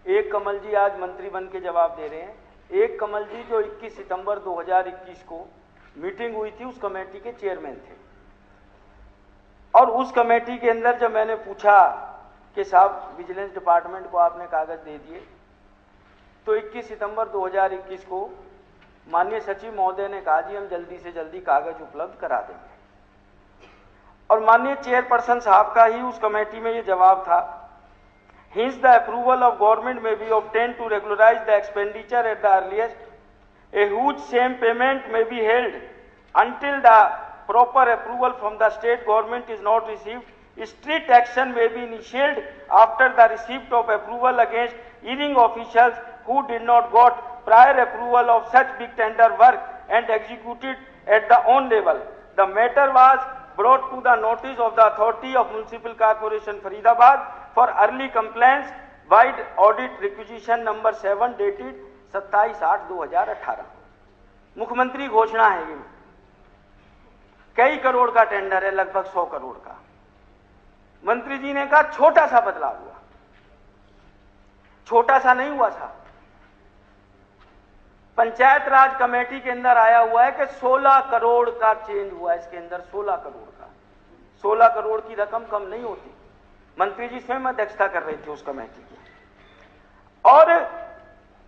एक कमल जी आज मंत्री बन के जवाब दे रहे हैं। एक कमल जी जो 21 सितंबर 2021 को मीटिंग हुई थी उस कमेटी के चेयरमैन थे, और उस कमेटी के अंदर जब मैंने पूछा कि साहब विजिलेंस डिपार्टमेंट को आपने कागज दे दिए, तो 21 सितंबर 2021 को माननीय सचिव महोदय ने कहा जी हम जल्दी से जल्दी कागज उपलब्ध करा देंगे, और माननीय चेयरपर्सन साहब का ही उस कमेटी में ये जवाब था, hence the approval of government may be obtained to regularize the expenditure at the earliest. A huge same payment may be held until the proper approval from the state government is not received. Strict action may be initiated after the receipt of approval against erring officials who did not got prior approval of such big tender work and executed at the own level. The matter was brought to the notice of the authority of Municipal Corporation Faridabad for early compliance wide audit requisition number 7 dated 27/8/2018। मुख्यमंत्री घोषणा है, ये कई करोड़ का tender है, लगभग 100 करोड़ का। मंत्री जी ने कहा छोटा सा बदलाव हुआ, छोटा सा नहीं हुआ साहब। पंचायत राज कमेटी के अंदर आया हुआ है कि 16 करोड़ का चेंज हुआ है, इसके अंदर 16 करोड़ का। 16 करोड़ की रकम कम नहीं होती। मंत्री जी स्वयं अध्यक्षता कर रहे थे उस कमेटी की। और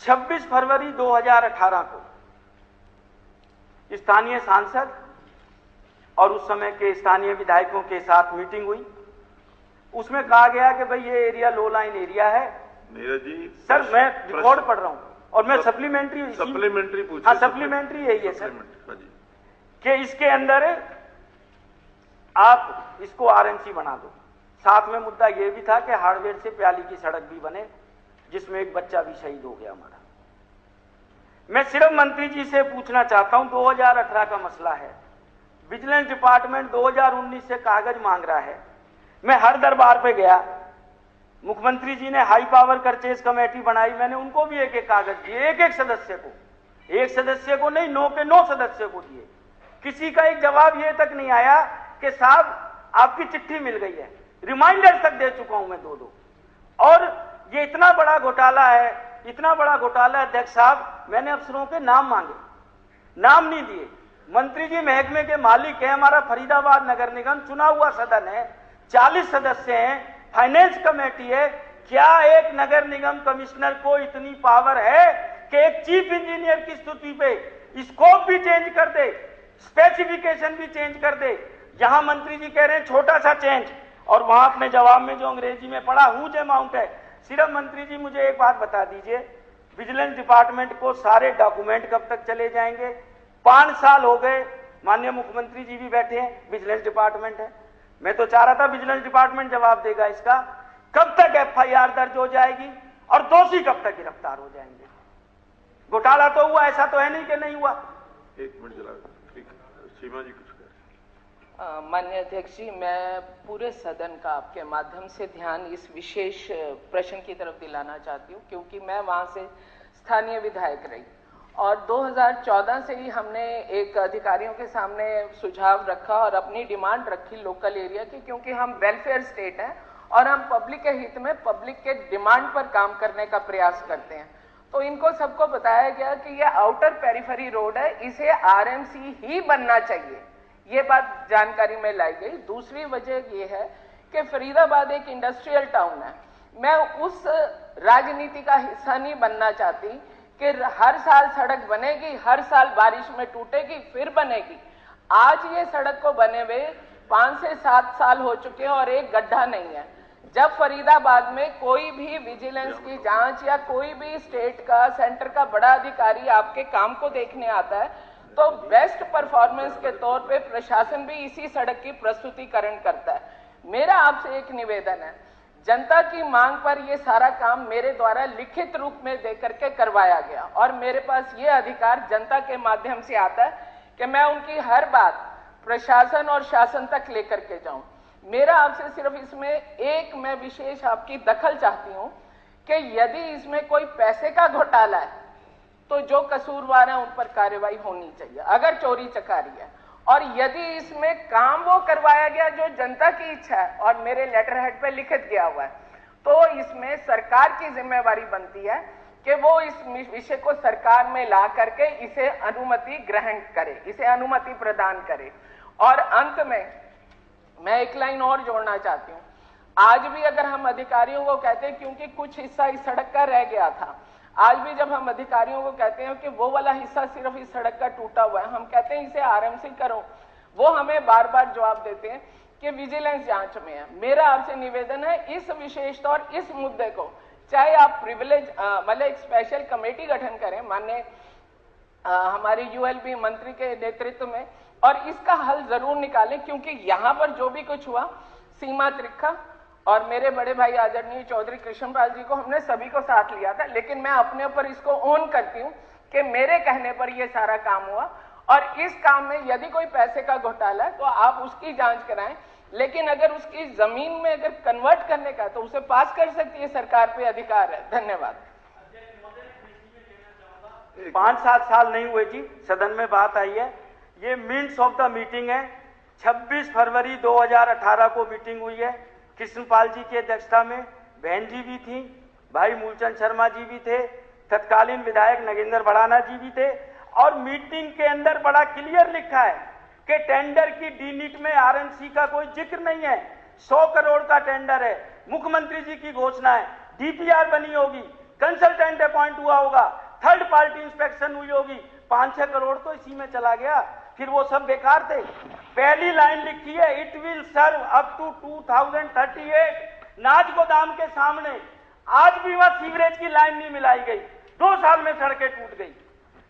26 फरवरी 2018 को स्थानीय सांसद और उस समय के स्थानीय विधायकों के साथ मीटिंग हुई, उसमें कहा गया कि भाई ये एरिया लो लाइन एरिया है। नीरज जी सर मैं रिकॉर्ड पढ़ रहा हूं और मैं सप्लीमेंट्री पूछ, हाँ सप्लीमेंट्री यही है सर, कि इसके अंदर आप इसको आरएनसी बना दो। साथ में मुद्दा यह भी था कि हार्डवेयर से प्याली की सड़क भी बने, जिसमें एक बच्चा भी शहीद हो गया हमारा। मैं सिर्फ मंत्री जी से पूछना चाहता हूं, 2018 का मसला है, विजिलेंस डिपार्टमेंट 2019 से कागज मांग रहा है। मैं हर दरबार पे गया, मुख्यमंत्री जी ने हाई पावर परचेज कमेटी बनाई, मैंने उनको भी एक एक कागज दिए, एक एक सदस्य को नहीं, 9 के 9 सदस्य को दिए। किसी का एक जवाब ये तक नहीं आया कि साहब आपकी चिट्ठी मिल गई है। रिमाइंडर तक दे चुका हूं मैं 2-2। और ये इतना बड़ा घोटाला है, इतना बड़ा घोटाला अध्यक्ष साहब, मैंने अफसरों के नाम मांगे, नाम नहीं दिए। मंत्री जी महकमे के मालिक है, हमारा फरीदाबाद नगर निगम चुना हुआ सदन है, 40 सदस्य हैं, फाइनेंस कमेटी है। क्या एक नगर निगम कमिश्नर को इतनी पावर है कि एक चीफ इंजीनियर की स्तुति पे स्कोप भी चेंज कर दे, स्पेसिफिकेशन भी चेंज कर दे? यहां मंत्री जी कह रहे हैं छोटा सा चेंज, और वहां अपने जवाब में जो अंग्रेजी में पढ़ा हुज अमाउंट है। सिर्फ मंत्री जी मुझे एक बात बता दीजिए, विजिलेंस डिपार्टमेंट को सारे डॉक्यूमेंट कब तक चले जाएंगे? 5 साल हो गए, माननीय मुख्यमंत्री जी भी बैठे हैं, विजिलेंस डिपार्टमेंट है। मैं तो चाह रहा था विजिलेंस डिपार्टमेंट जवाब देगा इसका, कब तक एफआईआर दर्ज हो जाएगी और दोषी कब तक गिरफ्तार हो जाएंगे? घोटाला तो हुआ, ऐसा तो है नहीं कि नहीं हुआ। एक मिनट जरा, सीमा जी कुछ माननीय अध्यक्ष जी, मैं पूरे सदन का आपके माध्यम से ध्यान इस विशेष प्रश्न की तरफ दिलाना चाहती हूँ, क्योंकि मैं वहाँ से स्थानीय विधायक रही और 2014 से ही हमने एक अधिकारियों के सामने सुझाव रखा और अपनी डिमांड रखी लोकल एरिया की, क्योंकि हम वेलफेयर स्टेट हैं और हम पब्लिक के हित में पब्लिक के डिमांड पर काम करने का प्रयास करते हैं। तो इनको सबको बताया गया कि यह आउटर पेरिफेरी रोड है, इसे आरएमसी ही बनना चाहिए, ये बात जानकारी में लाई गई। दूसरी वजह यह है कि फरीदाबाद एक इंडस्ट्रियल टाउन है। मैं उस राजनीति का हिस्सा नहीं बनना चाहती कि हर साल सड़क बनेगी, हर साल बारिश में टूटेगी, फिर बनेगी। आज ये सड़क को बने हुए 5 से 7 साल हो चुके हैं और एक गड्ढा नहीं है। जब फरीदाबाद में कोई भी विजिलेंस की जांच या कोई भी स्टेट का, सेंटर का बड़ा अधिकारी आपके काम को देखने आता है, तो बेस्ट परफॉर्मेंस के तौर पे प्रशासन भी इसी सड़क की प्रस्तुतिकरण करता है। मेरा आपसे एक निवेदन है, जनता की मांग पर यह सारा काम मेरे द्वारा लिखित रूप में देकर के करवाया गया और मेरे पास ये अधिकार जनता के माध्यम से आता है कि मैं उनकी हर बात प्रशासन और शासन तक लेकर के जाऊं। मेरा आपसे सिर्फ इसमें एक मैं विशेष आपकी दखल चाहती हूं कि यदि इसमें कोई पैसे का घोटाला है तो जो कसूरवार है उन पर कार्रवाई होनी चाहिए, अगर चोरी चकारी है। और यदि इसमें काम वो करवाया गया जो जनता की इच्छा है और मेरे लेटर हेड पे लिखित गया हुआ है, तो इसमें सरकार की जिम्मेवारी बनती है कि वो इस विषय को सरकार में ला करके इसे अनुमति ग्रहण करे, इसे अनुमति प्रदान करे। और अंत में मैं एक लाइन और जोड़ना चाहती हूं। आज भी अगर हम अधिकारियों को कहते हैं, क्योंकि कुछ हिस्सा इस सड़क का रह गया था, आज भी जब हम अधिकारियों को कहते हैं कि वो वाला हिस्सा सिर्फ इस सड़क का टूटा हुआ है, हम कहते हैं इसे आरएमसी करो, वो हमें बार बार जवाब देते हैं कि विजिलेंस जांच में है। मेरा आपसे निवेदन है, इस विशेष तौर इस मुद्दे को चाहे आप प्रिविलेज मतलब एक स्पेशल कमेटी गठन करें माननीय हमारे यूएलबी मंत्री के नेतृत्व में, और इसका हल जरूर निकालें, क्योंकि यहां पर जो भी कुछ हुआ, सीमा त्रिखा और मेरे बड़े भाई आदरणीय चौधरी कृष्णपाल जी को हमने सभी को साथ लिया था, लेकिन मैं अपने ऊपर इसको ओन करती हूं कि मेरे कहने पर यह सारा काम हुआ। और इस काम में यदि कोई पैसे का घोटाला है तो आप उसकी जांच कराएं, लेकिन अगर उसकी जमीन में अगर कन्वर्ट करने का तो उसे पास कर सकती है सरकार पे अधिकार है। धन्यवाद। 5-7 साल नहीं हुए जी, सदन में बात आई है, ये मिनट्स ऑफ द मीटिंग है। 26 फरवरी 2018 को मीटिंग हुई है, कृष्णपाल जी की अध्यक्षता में, बहन जी भी थी, भाई मूलचंद शर्मा जी भी थे, तत्कालीन विधायक नगेंद्र भड़ाना जी भी थे, और मीटिंग के अंदर बड़ा क्लियर लिखा है कि टेंडर की डीनिट में आरएमसी का कोई जिक्र नहीं है। 100 करोड़ का टेंडर है, मुख्यमंत्री जी की घोषणा है, डीपीआर बनी होगी, कंसल्टेंट अपॉइंट हुआ होगा, थर्ड पार्टी इंस्पेक्शन हुई होगी, 5-6 करोड़ तो इसी में चला गया, फिर वो सब बेकार थे। पहली लाइन लिखी है, it will serve up to 2038। नाज गोदाम के सामने आज भी वहां सीवरेज की लाइन नहीं मिलाई गई, 2 साल में सड़कें टूट गई।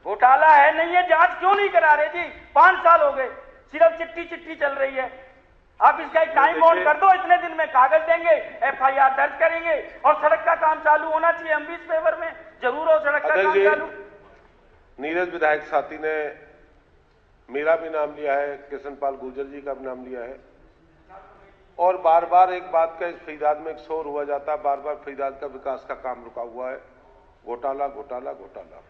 घोटाला है नहीं है, जांच क्यों नहीं करा रहे जी? 5 साल हो गए, सिर्फ चिट्ठी चल रही है। आप इसका एक टाइम बाउंड कर दो, इतने दिन में कागज देंगे, एफआईआर दर्ज करेंगे और सड़क का काम चालू होना चाहिए। हम भी इस फेवर में जरूर हो सड़क का काम चालू। नीरज विधायक साथी ने मेरा भी नाम लिया है, कृष्णपाल गुर्जर जी का भी नाम लिया है, और बार बार एक बात का इस फरीदाबाद में एक शोर हुआ जाता है, बार बार फरीदाबाद का विकास का काम रुका हुआ है, घोटाला घोटाला घोटाला,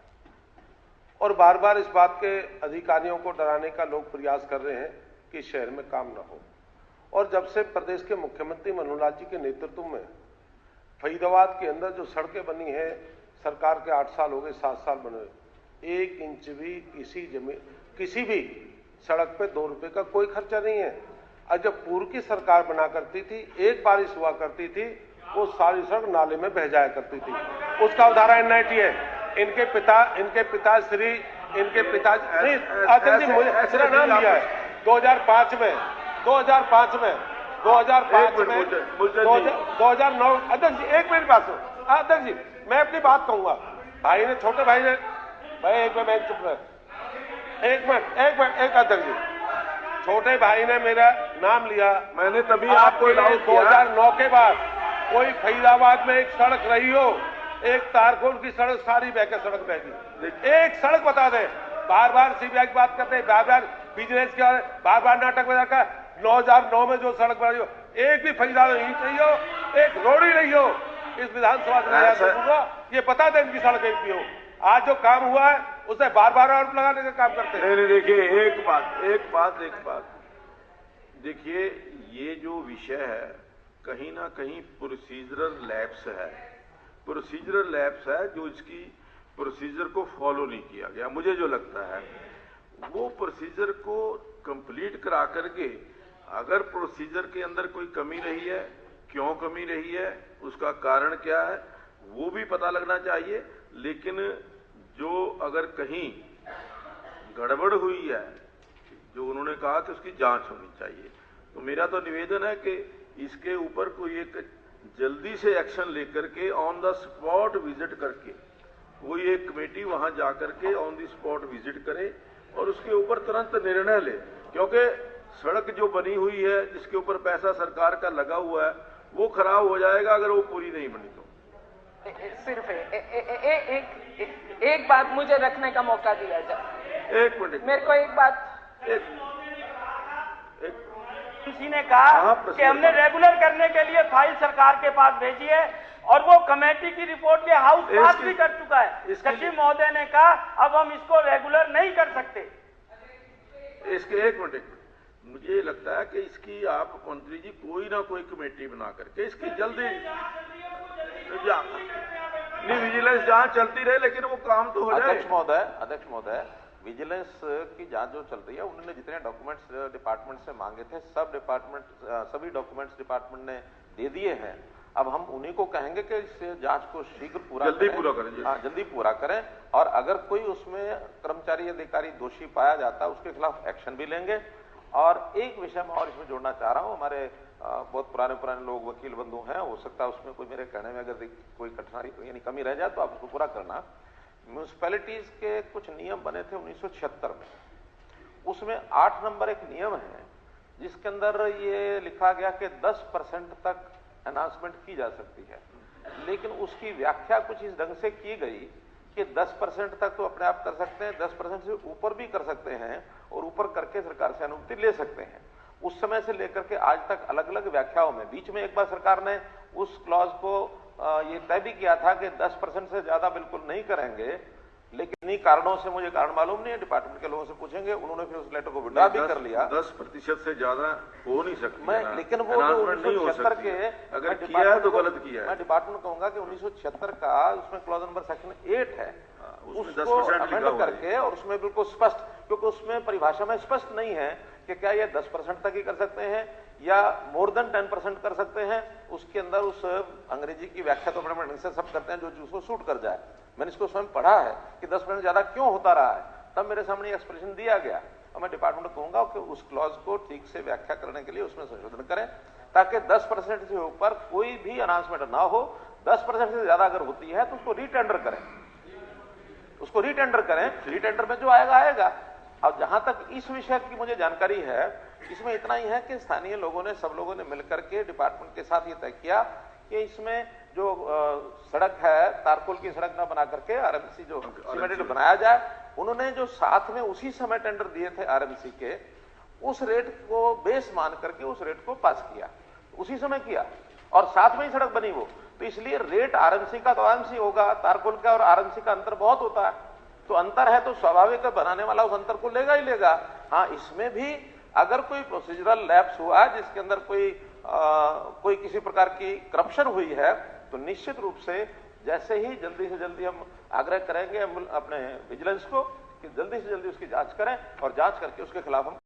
और बार बार इस बात के अधिकारियों को डराने का लोग प्रयास कर रहे हैं कि शहर में काम न हो। और जब से प्रदेश के मुख्यमंत्री मनोहर लाल जी के नेतृत्व में फरीदाबाद के अंदर जो सड़कें बनी है, सरकार के 8 साल हो गए, 7 साल बने, 1 इंच भी किसी भी सड़क पे 2 रुपए का कोई खर्चा नहीं है। और जब पूर्व की सरकार बना करती थी, एक बारिश हुआ करती थी, वो सारी सड़क नाले में बह जाया करती थी। उसका उदाहरण एनआईटी है। इनके पिता नहीं, अध्यक्ष जी मुझे मेरा नाम लिया है 2005 में 2009। अध्यक्ष जी एक मिनट बात सुनो। अध्यक्ष जी मैं अपनी बात कहूंगा, भाई ने, छोटे भाई ने, भाई एक मिनट चुप रहे, एक मिनट अध्यक्ष जी, छोटे भाई ने मेरा नाम लिया, मैंने तभी आपको 2009 के बाद कोई फरीदाबाद में एक सड़क रही हो, एक तारकोल की सड़क सारी बहकर सड़क बहगी, एक सड़क बता दें। बार बार सीबीआई की बात करते हैं, बार बार विजिलेंस के बार बार नाटक बजा कर 2009 में जो सड़क बनाई हो, एक भी फरीदाबाद ईंट नहीं हो, एक रोड ही नहीं हो। इस विधानसभा से ये बता दें इनकी सड़क एक भी हो। आज जो काम हुआ है उसे बार बार आरोप लगाने का काम करते हैं। नहीं, देखिए एक बात देखिए, ये जो विषय है कहीं ना कहीं प्रोसीजरल लैप्स है जो इसकी प्रोसीजर को फॉलो नहीं किया गया। मुझे जो लगता है वो प्रोसीजर को कंप्लीट करा करके, अगर प्रोसीजर के अंदर कोई कमी रही है, क्यों कमी रही है, उसका कारण क्या है, वो भी पता लगना चाहिए। लेकिन जो अगर कहीं गड़बड़ हुई है, जो उन्होंने कहा कि उसकी जांच होनी चाहिए, तो मेरा तो निवेदन है कि इसके ऊपर कोई एक जल्दी से एक्शन लेकर के ऑन द स्पॉट विजिट करके कोई एक कमेटी वहां जाकर के ऑन द स्पॉट विजिट करे और उसके ऊपर तुरंत निर्णय ले। क्योंकि सड़क जो बनी हुई है, जिसके ऊपर पैसा सरकार का लगा हुआ है, वो खराब हो जाएगा अगर वो पूरी नहीं बनी तो। सिर्फ एक बात मुझे रखने का मौका दिया जाए। एक मिनट, मेरे को एक बात, किसी ने कहा कि हमने रेगुलर करने के लिए फाइल सरकार के पास भेजी है और वो कमेटी की रिपोर्ट के हाउस पास भी कर चुका है। सचिव महोदय ने कहा अब हम इसको रेगुलर नहीं कर सकते। इसके एक मिनट, मुझे लगता है कि इसकी आप मंत्री जी कोई ना कोई कमेटी बना करके इसकी जल्दी नहीं, विजिलेंस जांच चलती रहे लेकिन वो काम तो हो जाए। अध्यक्ष महोदय, विजिलेंस की जांच जो चल रही है, उन्होंने जितने डॉक्यूमेंट्स डिपार्टमेंट से मांगे थे सभी डॉक्यूमेंट्स डिपार्टमेंट ने दे दिए हैं। अब हम उन्हीं को कहेंगे कि इस जांच को शीघ्र जल्दी पूरा करें। हाँ, जल्दी पूरा करें, और अगर कोई उसमें कर्मचारी अधिकारी दोषी पाया जाता है उसके खिलाफ एक्शन भी लेंगे। और एक विषय मैं और इसमें जोड़ना चाह रहा हूं, हमारे बहुत पुराने लोग वकील बंधु हैं, हो सकता है उसमें कोई मेरे कहने में अगर कोई कठिनाई यानी कमी रह जाए तो आप उसको पूरा करना। म्यूनिसिपैलिटीज के कुछ नियम बने थे 1976 में, उसमें 8 नंबर एक नियम है जिसके अंदर ये लिखा गया कि 10% तक अनाउंसमेंट की जा सकती है, लेकिन उसकी व्याख्या कुछ इस ढंग से की गई कि 10% तक तो अपने आप कर सकते हैं, 10% से ऊपर भी कर सकते हैं, और ऊपर करके सरकार से अनुमति ले सकते हैं। उस समय से लेकर के आज तक अलग अलग व्याख्याओं में, बीच में एक बार सरकार ने उस क्लॉज को ये तय भी किया था कि 10% से ज्यादा बिल्कुल नहीं करेंगे, लेकिन इन्हीं कारणों से, मुझे कारण मालूम नहीं है, डिपार्टमेंट के लोगों से पूछेंगे, उन्होंने फिर उस लेटर को विड्रॉ भी कर लिया। 10% से ज्यादा हो नहीं सकती। लेकिन वो जो 1976 के, अगर किया है तो गलत किया है। मैं डिपार्टमेंट कहूंगा कि 1976 का उसमें क्लॉज नंबर सेक्शन 8 है, उसको अमेंड करके, और उसमें बिल्कुल स्पष्ट, क्योंकि उसमें परिभाषा में स्पष्ट नहीं है कि क्या ये 10% तक ही कर सकते हैं या मोर देन 10% कर सकते हैं। उसके अंदर उस अंग्रेजी की व्याख्या तो बड़े ढंग से सब करते हैं जो जिसको सूट कर जाए। मैंने इसको स्वयं पढ़ा है कि 10% ज्यादा क्यों होता रहा है, तब मेरे सामने एक्सप्रेशन दिया गया, और मैं डिपार्टमेंट को कहूंगा कि उस क्लॉज को ठीक से व्याख्या करने के लिए उसमें संशोधन करें, ताकि 10% से ऊपर कोई भी अनाउंसमेंट ना हो। 10% से ज्यादा अगर होती है तो उसको रीटेंडर करें, रीटेंडर में जो आएगा आएगा। अब जहां तक इस विषय की मुझे जानकारी है, इसमें इतना ही है कि स्थानीय लोगों ने, सब लोगों ने मिलकर के डिपार्टमेंट के साथ ये तय किया कि इसमें जो सड़क है, तारकोल की सड़क ना बना करके आरएमसी जो सीमेंटेड बनाया जाए। उन्होंने जो साथ में उसी समय टेंडर दिए थे आरएमसी के, उस रेट को बेस मान करके उस रेट को पास किया, उसी समय किया, और साथ में ही सड़क बनी वो। तो इसलिए रेट आरएमसी का तो आरएमसी होगा, तारकोल का और आरएमसी का अंतर बहुत होता है, तो अंतर है तो स्वाभाविक है बनाने वाला उस अंतर को लेगा ही लेगा। हाँ, इसमें भी अगर कोई प्रोसीजरल लैप्स हुआ जिसके अंदर कोई किसी प्रकार की करप्शन हुई है, तो निश्चित रूप से जैसे ही जल्दी से जल्दी हम आग्रह करेंगे अपने विजिलेंस को कि जल्दी से जल्दी उसकी जांच करें, और जांच करके उसके खिलाफ हम